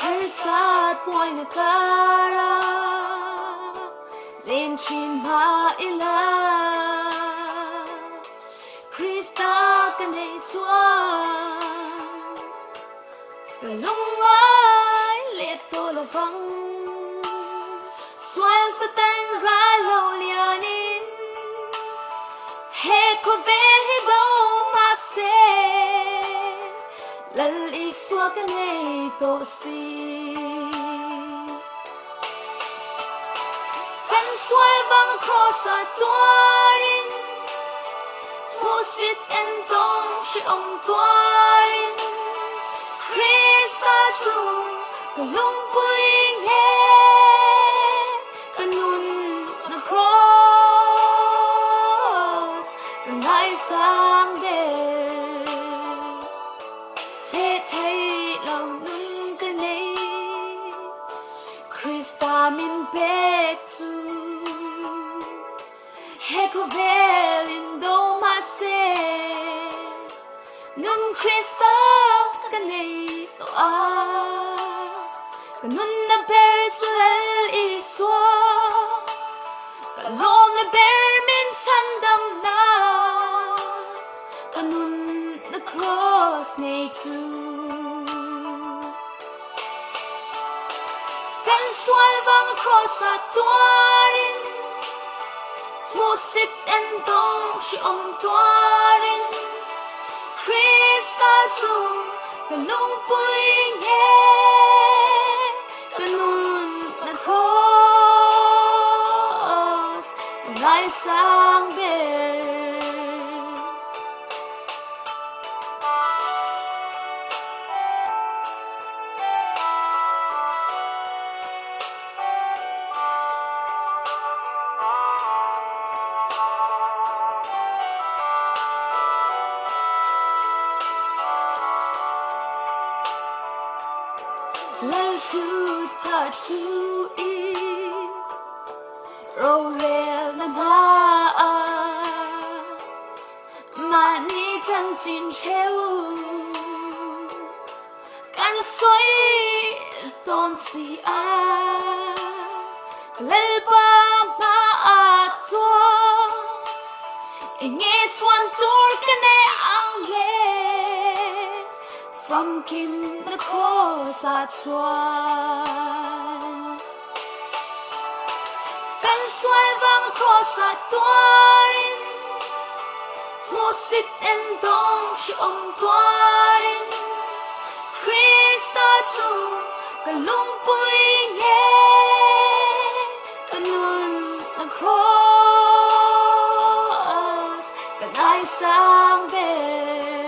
Her sát boy na cara lên chin ma ila Krista kan nei chua lung ai le to lo vang xoan sa tan ra lo lianin he ko vel hi bo ma se lal I xua kan nei to si kan xoay vang cross a tuarin mu sit en tong shi om tuarin Krista su ka lung pui nghe ka nun na cross ka ngai sang der he thay lòng nun ka nei Krista min bek tu he ko vel in do ma se nun Krista ka nei to a ka nun na ber tu I so ka lom na ber min chan dam na ka nun na cross nei tu kan xoay vang cross a tuarin mu sit en tong shi om tuarin Krista su ka lung pui nghe ka nun na cross ngai sang der lal tu ta tu I ro rel na ma ni chan chin theo kan soi ton si a lal ba ma a cho nghe chuan tur ka ne ang le from kim the cross a chuan kan xoay vang cross a tuarin mu sit en tong shi om tuarin Krista chu ka lung pui nghe ka nun na cross ka ngai sang der